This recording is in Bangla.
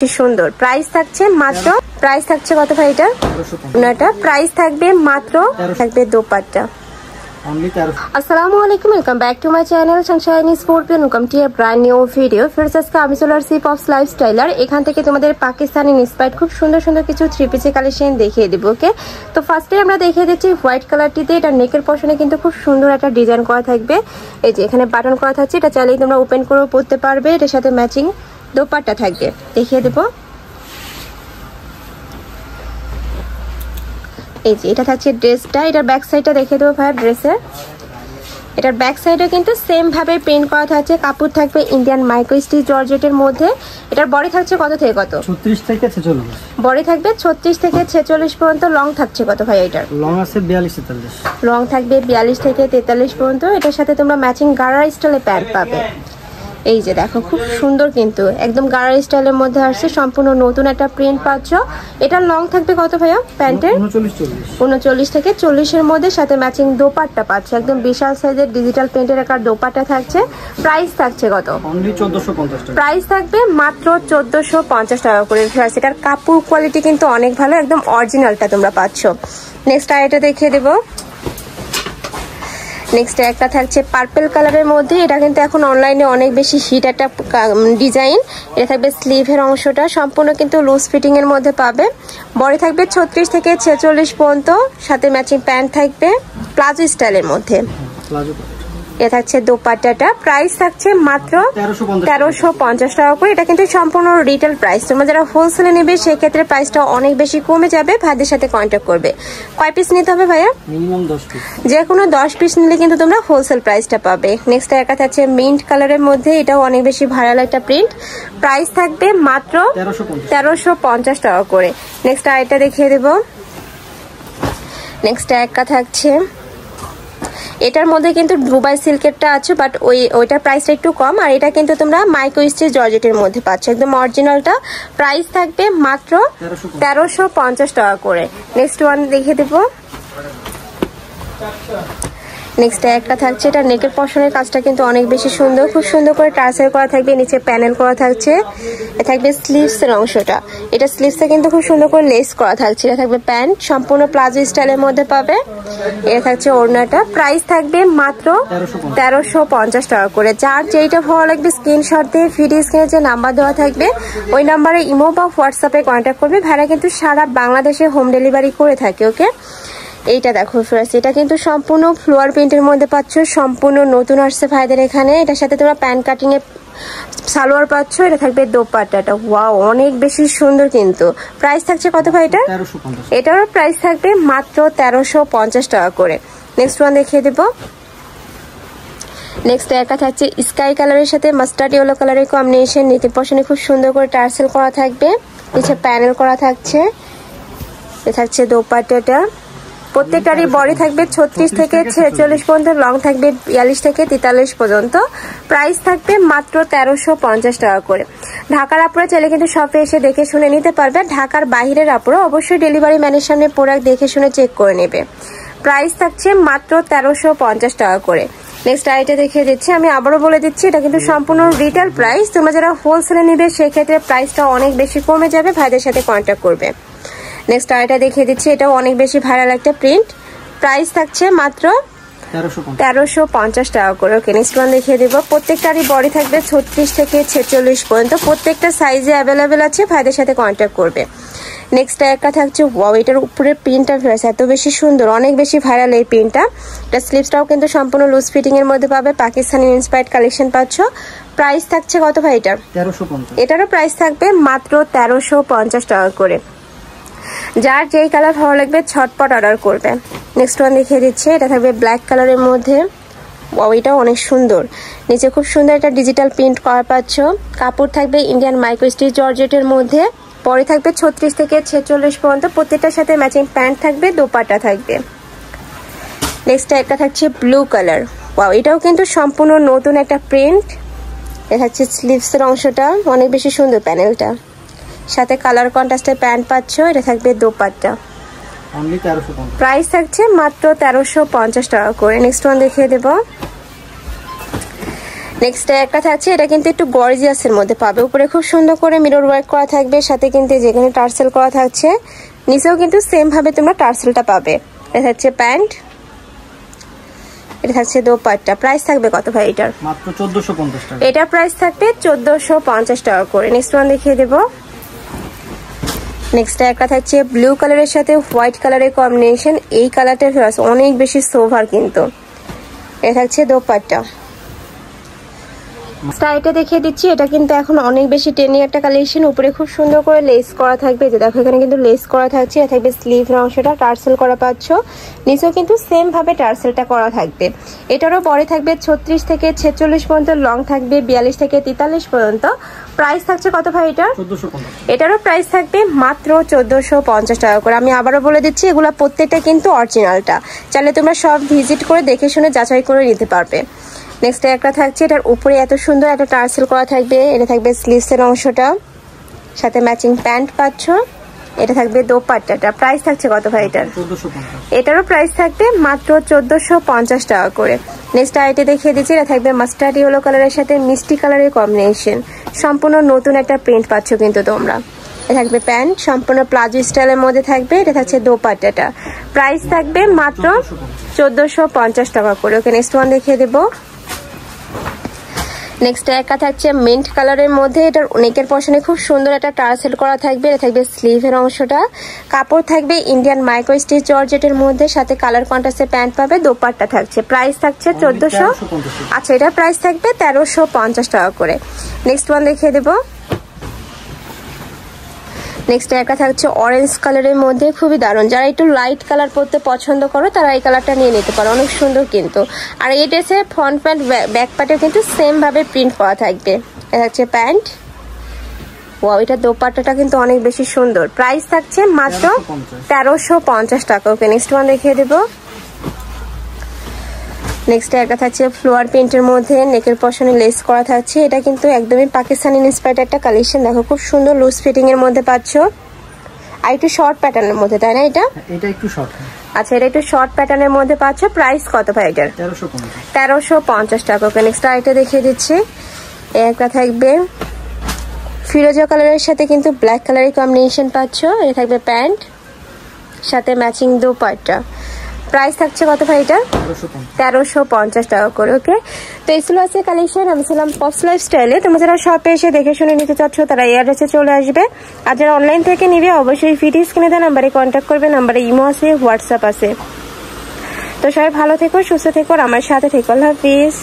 কি সুন্দর প্রাইস থাকছে মাত্র প্রাইস থাকছে কত ভাই এটা ওনাটা প্রাইস থাকবে মাত্র থাকবে দোপাট্টা আসসালামু আলাইকুম welcome back to my channel Sunshine Scorpion welcome to a brand new video ফিরস আজকে আমি চলে আসছি পপস লাইফস্টাইলার এখান থেকে তোমাদের পাকিস্তানি ইন্সপায়ার্ড খুব সুন্দর সুন্দর কিছু থ্রি পিসের কালেকশন দেখিয়ে দেব ওকে তো ফার্স্টে আমরা দেখিয়ে দিচ্ছি হোয়াইট কালারটিতে এটা নেকের পশনে কিন্তু খুব সুন্দর একটা ডিজাইন করা থাকবে এই যে এখানে বাটন করা থাকছে এটা চাইলেই তোমরা ওপেন করে পরতে পারবে এটার সাথে ম্যাচিং দোপাট্টা থাকবে দেখিয়ে দেব এই যে এটা থাকছে ড্রেসটা এটার ব্যাক সাইডটা দেখিয়ে দেবো ভাই ড্রেসের এটার ব্যাক সাইডে কিন্তু সেম ভাবে প্রিন্ট করা থাকছে কাপড় থাকবে ইন্ডিয়ান মাইক্রো স্টিচ জর্জেটের মধ্যে এটার বডি থাকছে কত থেকে কত 36 থেকে 46 বডি থাকবে 36 থেকে 46 পর্যন্ত লং থাকছে কত ভাই এটার লং আছে 42 43 লং থাকবে 42 থেকে 43 পর্যন্ত এটার সাথে তোমরা ম্যাচিং গাড়া স্টাইলে প্যান্ট পাবে এই যে দেখো খুব সুন্দর কিন্তু একদম গাড়া স্টাইলের মধ্যে আসছে সম্পূর্ণ নতুন একটা প্রিন্ট পাচ্ছ এটা লং থাকবে কত ভাইয়া প্যান্টের 39 থেকে 40 এর মধ্যে সাথে ম্যাচিং দোপাট্টা পাচ্ছে একদম বিশাল সাইজের ডিজিটাল প্রিন্টের একটা দোপাট্টা থাকছে প্রাইস থাকছে কত অনলি 1450 টাকা প্রাইস থাকবে মাত্র 1450 টাকা করে এটার কাপড় কোয়ালিটি কিন্তু অনেক ভালো একদম অরিজিনালটা তোমরা পাচ্ছ নেক্সট আইটা দেখিয়ে দেবো নেক্সট একটা থাকছে পার্পল কালারের মধ্যে এটা কিন্তু এখন অনলাইনে অনেক বেশি হিট একটা ডিজাইন এটা থাকবে স্লিভের অংশটা সম্পূর্ণ কিন্তু লুজ ফিটিং এর মধ্যে পাবে বডি থাকবে 36 থেকে 46 পর্যন্ত সাথে ম্যাচিং প্যান্ট থাকবে প্লাজো স্টাইলের মধ্যে এটা থাকছে দোপাট্টাটা প্রাইস থাকছে মাত্র 1350 টাকা করে এটা কিন্তু সম্পূর্ণ রিটেল প্রাইস তোমরা যারা হোলসেলে নেবে সেই ক্ষেত্রে প্রাইসটা অনেক বেশি কমে যাবে ভাইদের সাথে কন্ট্যাক্ট করবে কয় পিস নিতে হবে ভাইয়া মিনিমাম 10 পিস যে কোনো 10 পিস নিলে কিন্তু তোমরা হোলসেল প্রাইসটা পাবে নেক্সট একটা থাকছে মিন্ট কালারের মধ্যে এটাও অনেক বেশি ভাইরাল একটা প্রিন্ট প্রাইস থাকবে মাত্র 1350 টাকা করে নেক্সট আরেকটা দেখিয়ে দেব নেক্সট একটা থাকছে এটার মধ্যে কিন্তু দুবাই সিল্কেরটা আছে বাট ওইটার প্রাইসটা একটু কম আর এটা কিন্তু তোমরা মাইক্রো স্টিচ জর্জেটের মধ্যে পাচ্ছ একদম অরিজিনালটা প্রাইস থাকবে মাত্র 1350 টাকা করে নেক্সট ওয়ান দেখিয়ে দেব নেক্সট একটা থাকছে এটা নেকের পশনের কাজটা কিন্তু অনেক বেশি সুন্দর খুব সুন্দর করে টার্সেল করা থাকবে নিচে প্যানেল করা থাকছে এটা থাকবে স্লিভস এর অংশটা এটা স্লিভসে কিন্তু খুব সুন্দর করে লেস করা থাকছে এটা থাকবে প্যান্ট সম্পূর্ণ প্লাজো স্টাইলের মধ্যে পাবে এটা থাকছে ওড়নাটা প্রাইস থাকবে মাত্র 1350 টাকা করে যার যেইটা ভালো লাগবে স্ক্রিনশট দিয়ে ভিডিও স্ক্রিনে যে নাম্বার দেওয়া থাকবে ওই নাম্বারে ইমো বা হোয়াটসঅ্যাপে কন্ট্যাক্ট করবে ভাড়া কিন্তু সারা বাংলাদেশে হোম ডেলিভারি করে থাকে ওকে এইটা দেখো ফ্রেন্ডস এটা কিন্তু সম্পূর্ণ ফ্লোয়ার প্রিন্টের মধ্যে পাচ্ছ সম্পূর্ণ নতুন আসছে ভাইদের এখানে এটার সাথে তোমরা প্যান্ট কাটিং এ সালোয়ার পাচ্ছ এটা থাকবে দোপাট্টাটা ওয়াও অনেক বেশি সুন্দর কিন্তু প্রাইস থাকছে কত ভাই এটা 1350 এটারও প্রাইস থাকবে মাত্র 1350 টাকা করে নেক্সট ওয়ান দেখিয়ে দেব নেক্সট একটা থাকছে স্কাই কালারের সাথে মাস্টার্ড ইয়েলো কালারের কম্বিনেশন নিচে পশনে খুব সুন্দর করে টার্সেল করা থাকবে নিচে প্যানেল করা থাকছে এটা থাকছে দোপাট্টাটা প্রত্যেকটারই বডি থাকবে 36 থেকে 46 পর্যন্ত লং থাকবে 42 থেকে 43 পর্যন্ত প্রাইস থাকবে মাত্র 1350 টাকা করে ঢাকার আপুরা চাইলে কিন্তু শপে এসে দেখে শুনে নিতে পারবে ঢাকার বাইরের আপুরা অবশ্যই ডেলিভারি ম্যানের সামনে প্রোডাক্ট দেখে শুনে চেক করে নেবে প্রাইস থাকছে মাত্র 1350 টাকা করে নেক্সট আইটা দেখিয়ে দিচ্ছি আমি আবারও বলে দিচ্ছি এটা কিন্তু সম্পূর্ণ রিটেল প্রাইস তোমরা যারা হোলসেলে নেবে সেই ক্ষেত্রে প্রাইসটা অনেক বেশি কমে যাবে ভাইদের সাথে কন্ট্যাক্ট করবে নেক্সট আইটা দেখিয়ে দিচ্ছি এটাও অনেক বেশি ভাইরাল একটা প্রিন্ট প্রাইস থাকছে মাত্র 1350 টাকা করে ওকে নেক্সট ওয়ান দেখিয়ে দেবো প্রত্যেকটারই বডি থাকবে 36 থেকে 46 পর্যন্ত প্রত্যেকটা সাইজে অ্যাভেলেবেল আছে ভাইদের সাথে কন্ট্যাক্ট করবে নেক্সট একটা থাকছে ওয়াও এটার উপরে প্রিন্টটা এত বেশি সুন্দর অনেক বেশি ভাইরাল এই প্রিন্টটা এটা স্লিভসটাও কিন্তু সম্পূর্ণ লুজ ফিটিং এর মধ্যে পাবে পাকিস্তানি ইন্সপায়ার্ড কালেকশন পাচ্ছ প্রাইস থাকছে কত ভাই এটা 1350 এটারও প্রাইস থাকবে মাত্র 1350 টাকা করে যার যেই কালার ভালো লাগবে ছটপট অর্ডার করবে নেক্সট ওয়ান দেখিয়ে দিচ্ছে এটা থাকবে ব্ল্যাক কালারের মধ্যে এটাও অনেক সুন্দর নিচে খুব সুন্দর একটা ডিজিটাল প্রিন্ট করা পাচ্ছ কাপড় থাকবে ইন্ডিয়ান মাইক্রো স্টিচ জর্জেটের মধ্যে পরে থাকবে 36 থেকে 46 পর্যন্ত প্রত্যেকটার সাথে ম্যাচিং প্যান্ট থাকবে দোপাট্টা থাকবে নেক্সট একটা থাকছে ব্লু কালার এটাও কিন্তু সম্পূর্ণ নতুন একটা প্রিন্ট এটা হচ্ছে স্লিভস এর অংশটা অনেক বেশি সুন্দর প্যানেলটা সাথে কালার কন্ট্রাস্টের প্যান্ট পাচ্ছ এটা থাকবে দোপাট্টা অনলি 1350 প্রাইস থাকছে মাত্র 1350 টাকা করে নেক্সট ওয়ান দেখিয়ে দেব নেক্সট একটা থাকছে, এটা কিন্তু একটু গর্জিয়াসের মধ্যে পাবে। উপরে খুব সুন্দর করে মিরর ওয়ার্ক করা থাকবে, সাথে কিন্তু যেখানে টার্সেল করা থাকছে নিচেও কিন্তু সেম ভাবে তোমরা টার্সেলটা পাবে। এটা হচ্ছে প্যান্ট, এটা থাকছে দোপাট্টা। প্রাইস থাকবে কত ভাই এটার? মাত্র 1450 টাকা। এটার প্রাইস থাকবে 1450 টাকা করে। নেক্সট ওয়ান দেখিয়ে দেব। নেক্সট একটা থাকছে ব্লু কালারের সাথে হোয়াইট কালারের কম্বিনেশন। এই কালারটা অনেক বেশি সোভার কিন্তু। এটা থাকছে দোপাট্টা। এটা দেখিয়ে দিচ্ছি, এটা কিন্তু এখন অনেক বেশি ট্রেন্ডিং একটা কালেকশন। উপরে খুব সুন্দর করে লেস করা থাকবে, যে দেখো এখানে কিন্তু লেস করা থাকছে। এটা থাকবে স্লিভের অংশটা টার্সেল করা পাচ্ছ, নিচেও কিন্তু সেম ভাবে টার্সেলটা করা থাকবে। এটারও বড় থাকবে 36 থেকে 46 পর্যন্ত, লং থাকবে 42 থেকে 43 পর্যন্ত। প্রাইস থাকছে কত ভাই এটা? 1450। এটারও প্রাইস থাকবে মাত্র 1450 টাকা করে। আমি আবারও বলে দিচ্ছি, এগুলা প্রত্যেকটা কিন্তু অরিজিনালটা, চাইলে তোমরা সব ভিজিট করে দেখে শুনে যাচাই করে নিতে পারবে। নেক্সট একটা থাকছে, এটার উপরে এত সুন্দর একটা টার্সেল করা থাকবে। এটা থাকবে স্লিভসের অংশটা, সাথে ম্যাচিং প্যান্ট পাচ্ছ। এটা থাকবে দোপাট্টাটা। প্রাইস থাকছে কত ভাই এটার? 1450। এটারও প্রাইস থাকবে মাত্র 1450 টাকা করে। নেক্সট আইটে দেখিয়ে দিচ্ছি, এটা থাকবে মাস্টার্ড ইয়েলো কালারের সাথে মিষ্টি কালারের কম্বিনেশন। সম্পূর্ণ নতুন একটা প্রিন্ট পাচ্ছ কিন্তু তোমরা। এটা থাকবে প্যান্ট, সম্পূর্ণ প্লাজো স্টাইলের মধ্যে থাকবে। এটা থাকছে দোপাট্টাটা। প্রাইস থাকবে মাত্র 1450 টাকা করে। ওকে, নেক্সট ওয়ান দেখিয়ে দেবো। নেক্সট একটা থাকছে মিন্ট কালারের মধ্যে। এটার নেকের পশনে খুব সুন্দর একটা টার্সেল করা থাকবে। এটা থাকবে স্লিভের অংশটা, কাপড় থাকবে ইন্ডিয়ান মাইক্রো স্টিচ জর্জেটের মধ্যে, সাথে কালার কন্ট্রাস্টের প্যান্ট পাবে, দোপাট্টা থাকছে। প্রাইস থাকছে 1400। আচ্ছা, এটার প্রাইস থাকবে 1350 টাকা করে। নেক্সট ওয়ান দেখিয়ে দেবো। নেক্সট একটা থাকছে অরেঞ্জ কালারের মধ্যে, খুবই দারুণ। যারা একটু লাইট কালার পরতে পছন্দ করো তারা এই কালারটা নিয়ে নিতে পারো, অনেক সুন্দর কিন্তু। আর এই ড্রেসের ফ্রন্ট প্যান্ট ব্যাক প্যান্টেও কিন্তু সেম ভাবে প্রিন্ট করা থাকবে। এটা হচ্ছে প্যান্ট। ওয়াও, এটা দোপাট্টাটা কিন্তু অনেক বেশি সুন্দর। প্রাইস থাকছে মাত্র 1350 টাকা। ওকে, নেক্সট ওয়ান দেখিয়ে দেবো। নেক্সট একটা থাকছে ফ্লোয়ার প্রিন্টের মধ্যে, নেকের পশনে লেস করা থাকছে। এটা কিন্তু একদমই পাকিস্তানি ইন্সপায়ার্ড একটা কালেকশন। দেখো খুব সুন্দর লুজ ফিটিং এর মধ্যে পাচ্ছ, আর একটু শর্ট প্যাটার্নের মধ্যে, তাই না? এটা একটু শর্ট। আচ্ছা, এটা একটু শর্ট প্যাটার্নের মধ্যে পাচ্ছ। প্রাইস কত ভাই এটার? 1350 টাকা। ওকে, নেক্সট আইটা দেখিয়ে দিচ্ছি। একটা থাকবে ফিরোজা কালারের সাথে কিন্তু ব্ল্যাক কালারের কম্বিনেশন পাচ্ছ। এটা থাকবে প্যান্ট, সাথে ম্যাচিং দোপাট্টা। প্রাইস থাকছে কত ভাই এটা? 1350 টাকা করে। ওকে, তো এই ছিল আছে কালেকশন। আমি ছিলাম পপস লাইফস্টাইলে। তোমরা যারা শপে এসে দেখে শুনে নিতে চাচ্ছ তারা এই অ্যাড্রেসে চলে আসবে, আর যারা অনলাইন থেকে নিবে অবশ্যই ভিডিও স্ক্রিনে দেওয়া নাম্বারে কন্ট্যাক্ট করবে। নাম্বারে ইমো আছে, হোয়াটসঅ্যাপ আছে। তো সবাই ভালো থেকো, সুস্থ থেকো, আমার সাথে থেকো। আল্লাহ হাফিজ।